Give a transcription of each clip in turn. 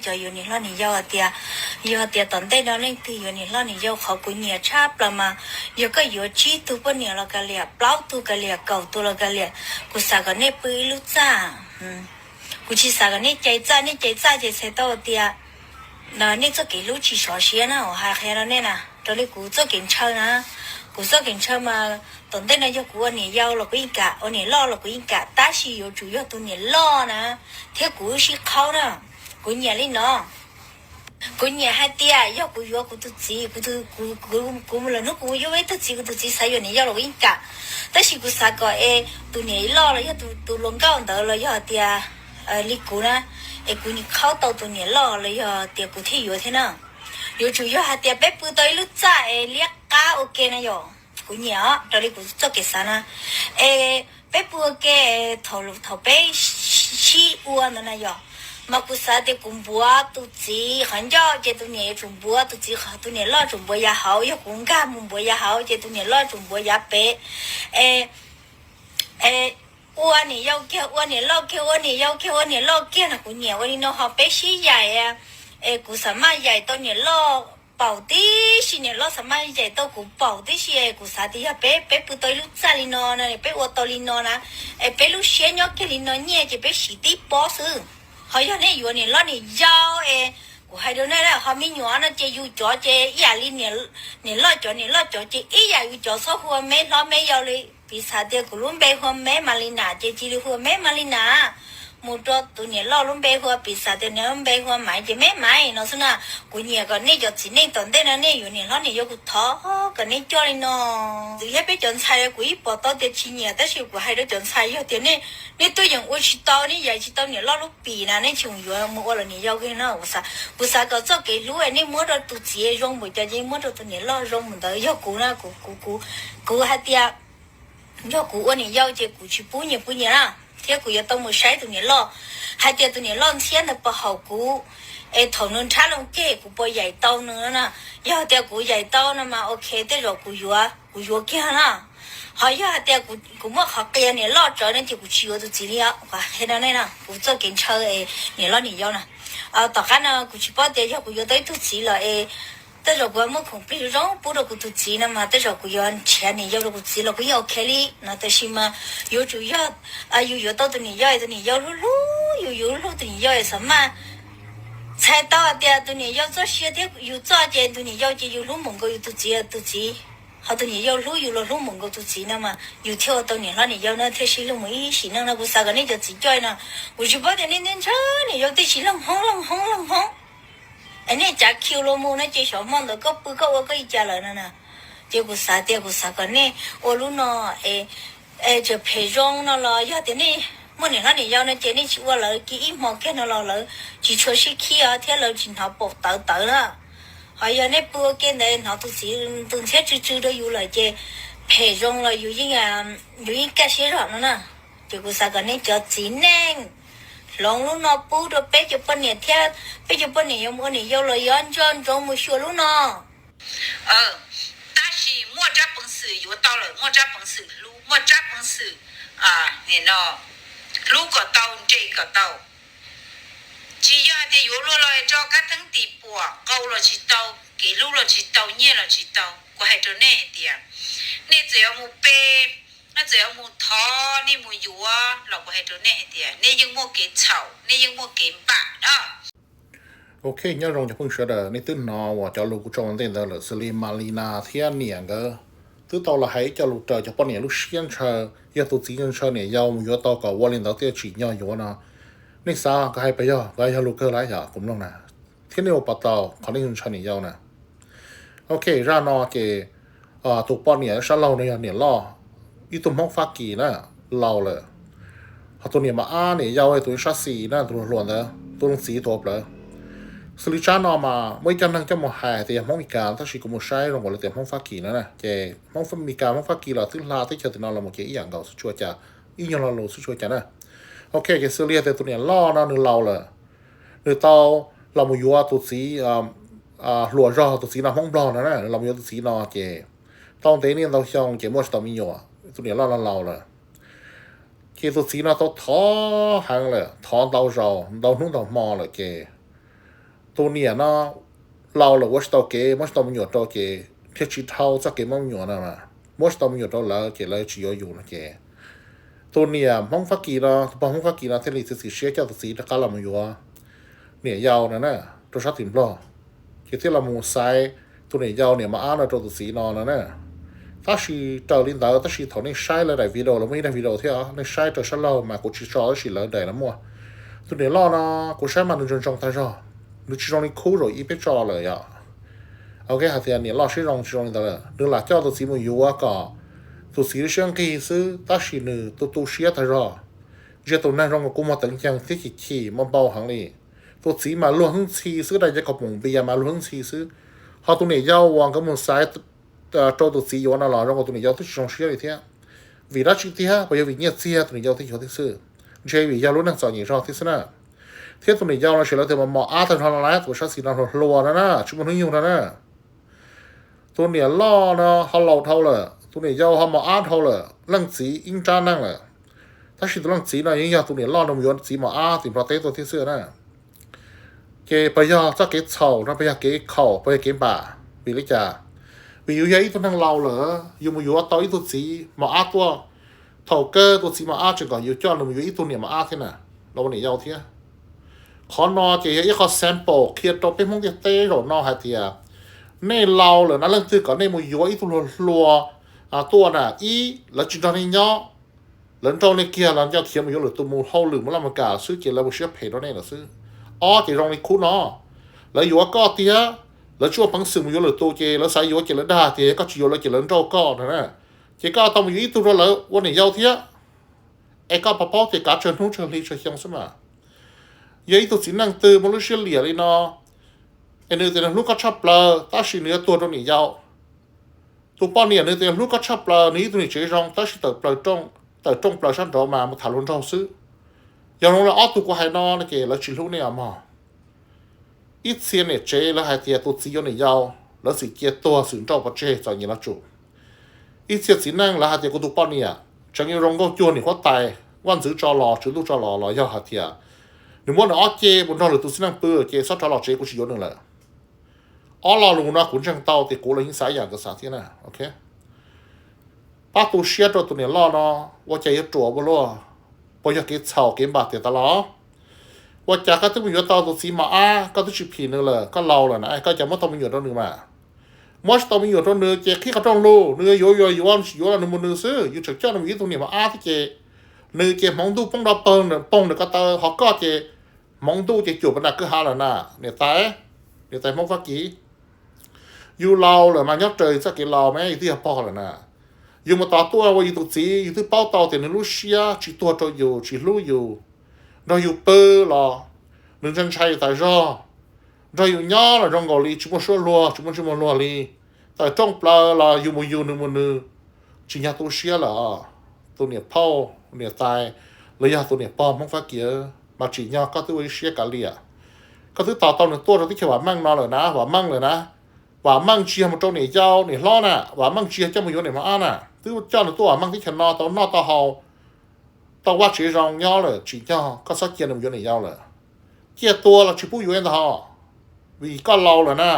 cho yêu này lo này yêu tiệt tận đây nó lên thì yêu này lo này yêu họ cũng nhiều chắp là mà yêu cái yêu chi tu bên này là cái liền bao tu cái liền cầu tu là cái liền cũng sao cái này bự lúc ra cũng chỉ sao cái này chạy ra chạy xe tàu tiệt là nên cho cái lúc chỉ số xe nào hay là nên à rồi lấy cũng cho kiểm tra nè cũng cho kiểm tra mà tận đây nó yêu của anh yêu là cái cả anh lo là cái cả ta chỉ yêu chủ yếu tụi anh lo nè thế cũng chỉ khó nè cũng nhà lên nó cũng nhà hai tia yêu của tụi chị của một lần nó cũng yêu với tụi chị sai yêu này yêu là cái cả ta chỉ cũng sao cái tụi anh lo là yêu tụi lông cao đó là yêu tia lý cũ nè cũng khó tàu tụi anh lo là yêu tia cũng thấy yêu thế nào yêu chủ yếu hai tia bé bự tới lúc cha liếc cá ok nè yêu cũng nhớ rồi đi cũng cho cái sao nè bé bự cái thầu bé chi uốn nữa nè yêu mà cũng sao thì cũng bua tụi chị很早就tụi nhẹ cũng bua tụi nhẹ lo cũng bua ya hậu yêu cũng cả muốn bua ya hậu就tụi nhẹ lo cũng bua ya bé uốn này yêu kia uốn này lo kia uốn này yêu kia uốn này lo kia là cũng nhẹ uốn này nó học bé xí dài cũng sao mà dài tụi nhẹ lo bảo tí xí nhẹ lo sao mà dài tụi cũng bảo tí xí cũng sao thì bé bữa tới lúc ra đi nó này bé ô tô đi nó nè bé lúc sáng nhóc cái đi nó nhẹ chỉ bé xí tí bỏ sư họ giờ này vừa này lo này giàu của hai đứa này là họ mới nhỏ nó chơi vui chó chơi nhà đi này lo chó chơi ý nhà vui chó số hoa mấy lo mấy giờ đi vì sao thì của luôn bé hoa mấy mà đi nà chơi chỉ hoa mấy mà đi nà một chỗ tụi này lo luôn bé hoa vì sao thì nếu bé hoa mãi thì mấy mãi nó xí na của nhà còn này cho chỉ nên tận đây là này vừa này lo này vô của thọ còn này cho lên nó từ hết bé chọn sai của ít bỏ tao để chi nhà tới chiều của hai đứa chọn sai vô tiền này này tôi dùng ô chỉ tao này vậy chỉ tao này lo lúc bì nè này chồng vừa mua là này giao cái nó của sao có cho cái lúa này mua rồi tụi chị rong một cho chị mua rồi tụi này lo rong một đời giao cũ na cũ hai tia giao cũ này giao chị cũ chỉ bún nhiều nè thế của tao một sai tụi này lo hai tia tụi này lo tiền là bảo hậu cũ thằng nó trả lòng kê của bao dạy tao nữa nè giao tia của dạy tao nè mà ok thế rồi của vừa kia nè họ giờ tia của mất học kia này lo trở nên thì của chiều tụi chị đi và thế đó này nè của cho kiểm tra này lo này giao nè tất cả nè của chị bảo tia của tới tụi chị là tới rồi của mất không biết rõ bố được của tụi chị nè mà tới rồi của anh trẻ này giao được của chị là của yêu kia đi nè tới khi mà yêu chủ yếu yêu tao tụi này giao lu yêu tụi này giao什么才到的tụi này giao做些的有做的tụi này giao chỉ有lu mong có有tụi chị họ tụi này giao lu mong có tụi chị nè mà有跳tụi này nó này giao nó thế xí lu mấy xí nó cũng sao cái này cho chị chơi nè我就把的那车này giao tới xí lăng hông anh này chả kêu lu mong nó chỉ sợ mong được có bự có cái giá rồi nè chỉ cũng sao cái này ô lu nó cho phải rong nó là giờ thế này mỗi ngày nó đi giao nó chỉ nên chỉ qua lại cái im mong cái nó lại chỉ cho sĩ khi thế là chỉ họ bộc tự đó họ giờ này bữa cái này họ tụi chị từng sẽ chú đó yêu lại chứ phải rong là yêu những cái gì đó nè chỉ có sao cái này cho chị nên lòng lúc nó bù được bé chụp bên này theo bé chụp bên này yêu mỗi ngày yêu là yêu anh cho trong một số lúc nó但是莫扎本事又到了莫扎本事路莫扎本事你呢如果到这个到只要的有落来找个等地步高了去到给路了去到热了去到我还做那点你只要没背那只要没掏你没有老婆还做那点你ยัง没给炒你ยัง没给把ok nhớ rồi cho phương sửa đời nên tức nó và cho lục trong tên đó là xử Malina thiên niệm cơ tức tao là hãy cho lục trời cho bọn này lúc xuyên chờ giờ tụi chỉ nhân chờ này giàu một giờ tao có qua lên đó tiêu chỉ nhau yếu nó nên sao cái hai bây giờ cái cho lục cơ lại giờ cũng luôn nè thiên điều bắt tao có nên chờ này giàu nè ok ra nó cái tụi bọn này sao lâu này lo ít tụi mong phát kỳ nè lâu rồi họ tụi này mà này giàu tụi sát xì nè tụi luôn đó tụi xì thuộc rồi xử lý cha nó mà mấy trăm năng cho một hai thì mong bị cả ta chỉ có một sai rồi gọi là tiền mong phát kỳ nữa nè cái mong phân bị cả mong phát kỳ là thứ là tới giờ thì nó là một cái ý dạng gạo chua chả ý nhau là lẩu chua chả nè ok cái xử lý thì tụi này lo nó nửa lâu rồi nửa tao là một vua tụi sĩ lùa rò tụi sĩ là mong bò nữa nè là một vua tụi sĩ nó cái tao thấy nên tao xong cái mua tao mi nhiều tụi này lo là lâu rồi cái tụi sĩ nó tao thó hàng rồi thó tao rò tao nung tao mò rồi cái ตัวเนี่ยเนาะเราหรือว่าตัวเก๋ไม่ตัวมันอยู่ตัวเก๋เที่ยวชีเท่าจะเก๋มันอยู่นะมาไม่ตัวมันอยู่ตัวแล้วเก๋เลยชีอยู่นะเก๋ตัวเนี่ยห้องฟักกี้เนาะพอห้องฟักกี้เนาะที่ลิสิเชียเจ้าตัวสีตะการเรามันอยู่เนี่ยยาวนะเนี่ยตัวชาติถิ่นปลอเก๋ที่เรามูไซตัวเนี่ยยาวเนี่ยมาอ่านตัวตัวสีนอนนะเนี่ยถ้าชีเจอลินดาถ้าชีถอนในใช้เลยได้วิดีโอเราไม่ได้วิดีโอที่อ่ะในใช้ตัวฉันเรามากูชีจอชีเลยได้นะมั่วตัวเนี่ยรอนะกูใช้มาหนึ่งจงท้ายจอ你其中的口肉已被抓了呀。OK， 还是你老是让其中的了，你辣椒都是没有啊个，都是想给是，但是呢，都写他着，这都那种个古么等将自己去么包行哩，都只嘛乱吃是大家个蒙蔽啊嘛乱吃是，好多年要往个么晒找到自由那了，让我多年要都其中写一天，为了去天，不要为你写多年要都要的是，这为要乱那找你上的是呢。เทียตัวนี้ยาวเราเฉลี่ยแต่มาหมออาร์ตทำอะไรตัวชาสีเราลัวนะชุบมันยุ่งนะตัวนี้ล่อนะเขาเราเท่าเลยตัวนี้ยาวเขาหมออาร์ตเท่าเลยลังสีอิงจ้านั่งเลยถ้าสิตัวลังสีนะยิ่งยาวตัวนี้ล่อนมยนสีหมออาร์ตสีโปรเตตัวที่เสื้อนะเกย์ไปยาจะเกย์เฉานะไปยาเกย์เข่าไปเกย์บ่าวิลิจ่าวิวยัยตัวนั่งเราเหรออยู่มาอยู่ว่าตัวอีตัวสีหมออาร์ตตัวเท่าเกย์ตัวสีหมออาร์ตจนก่อนอยู่จ้อนมอยู่อีตัวเนี่ยหมออาร์ตที่น่ะเราวันนี้ยาวเที่ยขอนอจะยังขอแซมเปิลเคลียร์ตัวเป็นพวกเต้หรอนอฮะเทียในเราเหรอนะเรื่องที่ก่อนในมือย้อยตัวรัวตัวน่ะอีแล้วจุดนั้นเนาะหลังจากในเกียร์หลังจากเขียนมือย้อยหรือตัวมือเข้าหรือมันละมันกาซื้อเกี่ยวกับเชื่อเพจเราเนี่ยหรอซื้ออ๋อจะรองในคู่เนาะแล้วอยู่ว่าก็เตี้ยแล้วช่วงพังสื่อมือย้อยหรือตัวเจแล้วสายย้อยเจแล้วด่าเตี้ยก็ชิวแล้วเจแล้วเจ้าก็นะเจก็ต้องมือย้อยตัวแล้ววันนี้ยาวเตี้ยไอ้ก็พอๆเจก็เชิญทุ่งเชิญลีเชิญยังใช่ไหมยัยตัวสีนั่งตื่นมันรู้เฉลี่ยเลยเนาะไอ้เนื้อแต่ลูกก็ชอบปลาตาสีเนื้อตัวนี้ยาวตัวป้อนเนี่ยเนื้อแต่ลูกก็ชอบปลานี้ตัวนี้เฉยรองตาสีเติบปลาจ้องปลาชั้นรอมาถาลุนเราซื้ออย่างนั้นแล้วอ้อตัวก็ให้นอนนะเก๋แล้วชิลูเนี่ยมาอีเสียเนี่ยเจแล้วให้เทียตัวสีเนี่ยยาวแล้วสีเกียตัวสีเจ้าปลาเจจะอย่างนั้นจูอีเสียสีนั่งแล้วให้เทียก็ตัวป้อนเนี่ยจังยังรองก็จวนนี่เขาตายวันซื้อจอรอซื้อลูกจอรอยาวให้เทียหนึ่งวันอ๋อเจบนเราหรือตัวสิ่งนั้นเปื่อเจสัตว์เราเจกูชิโยนึงแหละอ๋อเราลงนะขุนช่างเต้าติกูเลยหิ้งสายอย่างกับสาที่น่ะโอเคป้าตัวเชียตัวเนี่ยล่อเนาะว่าใจจะจั่วบ่ล่ะพออยากเก็บเฉาเก็บบาดเจ็บตลอดว่าจากก็ต้องมีอยู่เต้าตัวสีมาก็ต้องชิบผีนึงเลยก็เราแหละนะก็จะไม่ต้องมีอยู่ตัวนึงมาไม่ต้องมีอยู่ตัวนึงเจขี้เขาต้องรู้เนื้ออยู่วันอยู่แล้วนึงมันนึงซื้ออยู่จากเจ้าหนุ่มยี่ตัวเนี่ยมาที่เจเนื้อเจมองดูป้องเราเปิงเนี่ยป้องเด็กก็เตอเขาก็เจมองดูจะจูบมันก็หาแล้วนะเนี่ยแต่มองฟักกี้อยู่เราเลยมันยักเจอสักกี่เราไหมที่พ่อแล้วนะอยู่มาต่อตัวว่าอยู่ตัวจีอยู่ที่เป้าเตาแต่ในลูเชียจีตัวเราอยู่จีรู้อยู่เราอยู่เปอร์หรอหนึ่งจันชัยแต่รอเราอยู่ย่อเราจงกอลีชุบชัวรัวชุบรัวลีแต่จ้องปลาเราอยู่มืออยู่หนึ่งมือหนึ่งจีน่าตัวเชียเหรอตัวเนี่ยพ่อเนี่ยตายเลยยาตัวเนี่ยป้อมมองฟ้าเกียมาจีน่าก็ตัวเชียกาลีก็คือต่อหนึ่งตัวเราที่เขียนว่ามั่งนอนเลยนะว่ามั่งเลยนะว่ามั่งเชียมันตัวเนี่ยเจ้าเนี่ยล้อน่ะว่ามั่งเชียเจ้ามืออยู่เนี่ยมาน่ะที่เจ้าหนึ่งตัวมั่งที่เขียนนอตัวนอตัวเฮาตัวว่าจีรองย่อเลยจีน่าก็สักเกียร์หนึ่งอยู่เนี่ยยาวเลยเกียร์ตัวเราจีผู้อยู่เองตัวเฮาวีก็เราเลยนะ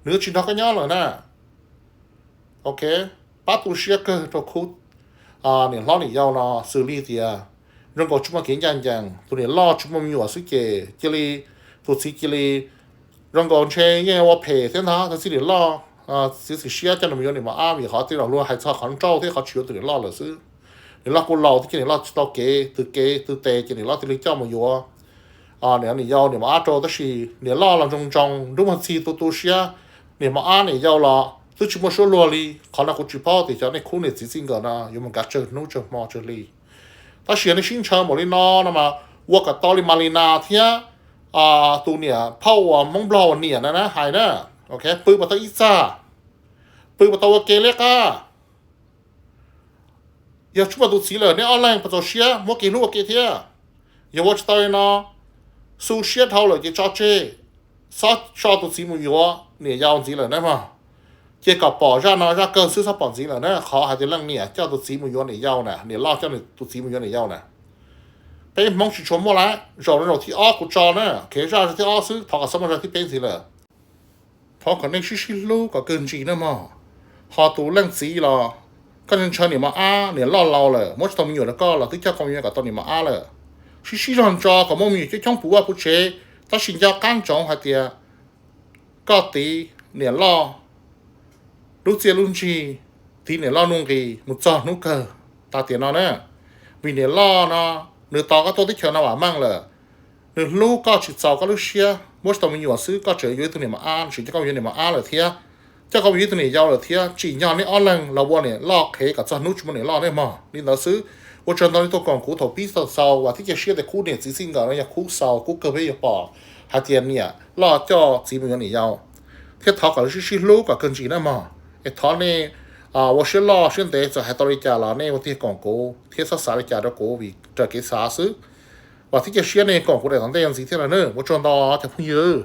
เนื้อจีน่าก็ย่อเลยนะโอเคป้าตัวเชียก็ตัวคุดเนี่ยล้อเนี่ยยาวเนาะสื่อลีเดียเรื่องก็ชุบมาเขียนยังตัวเนี่ยล้อชุบมามีหัวสุเกเจลีตัวสีเจลีเรื่องก็เชื่อยังว่าเพจเส้นทางตัวสีเนี่ยล้อสีเชียจะนำอยู่เนี่ยมามีเขาที่เรารู้ให้ชอบขันเจ้าที่เขาเชื่อตัวเนี่ยล้อเลยซื้อเนี่ยล้อกูเราที่เนี่ยล้อตัวเก๋ตัวเตะเนี่ยล้อที่เจ้ามาอยู่เนี่ยยาวเนี่ยมาโจ้ตัวสีเนี่ยล้อเราจงดูมันสีตัวเชียเนี่ยมาเนี่ยยาวล้อตัวชิมว่าชัวรัวลีเขาหน้ากูจีพ่อที่จะในคู่เนี่ยจริงๆกันนะอยู่มันกัดเจอนู้เจอมอเจอลีถ้าเชียร์ในชิงเชิงหมดเลยน้อนะมาว่ากับตอริมาลีนาเทียตัวเนี่ยเผามองบลอเนี่ยนะหายนะโอเคปืนประตูอิซ่าปืนประตูเกเล็กอย่าชุบตัวสีเลยเนี่ยออนไลน์ประตูเชียมัวเกลูเกเทียอย่าว่าจะตายนะสู้เชียเท่าเลยจะจ่อเจซัดชอบตัวสีมืออยู่เนี่ยยาวสีเลยนะมาเกี่ยวกับปอจ้านะจ้าเกินซื้อซับปอนสีเลยนะเขาอาจจะเรื่องเนี่ยเจ้าตัวสีมือเนี่ยยาวนะเนี่ยล่อเจ้าตัวสีมือเนี่ยยาวนะ被蒙起全部来，找人找ที่อ้อกูจอ呢，เคจ้าที่อ้อซื้อพอกับสมัยที่เป็นสิเลยพอกับในชิลูก็เกินจีนะมั้งพอตัวเล่นสีหรอก็ยังเชิญเนี่ยมาเนี่ยล่อเราเลยมดตัวมีอยู่แล้วก็เราที่เจ้าก็มีกับตัวเนี่ยมาเลยชิรอนจอกับมมีที่ช่องผัวผู้เชยถ้าสินยาก้างจองหาเตียก็ตีเนี่ยล่อรู้เจียลุนจีทีเนี่ยล่อนุ่งกีมุดจอนุ่งเกอตาเตียนเนี่ยvìเนี่ยล่อเนาะเนื้อต่อก็ตัวที่เขียวน่ะว่ามั่งเลยเนื้อลูกก็จิตเจ้าก็ลูกเชียมดตัวมีอยู่ซื้อก็เจออยู่ตัวเนี่ยมาสิจะก็อยู่เนี่ยมาเลยเทียเจ้าก็อยู่ตัวเนี่ยยาวเลยเทียจีนยาวนี่อ้อนแรงเราว่าเนี่ยล่อเคกับจอนุ่งมันเนี่ยล่อได้มั้งนี่เราซื้อ我真到你都讲骨头比较少，或者些的苦点只是讲人家苦少，骨骼比较薄，还点呢，老叫基本上你要，这他搞的是路个根基的嘛，他呢我是老现在就还到你家了呢，我听讲过，听说啥的家的国位，这给啥事，或者些呢讲过来，当这样子听了呢，我真到就朋友。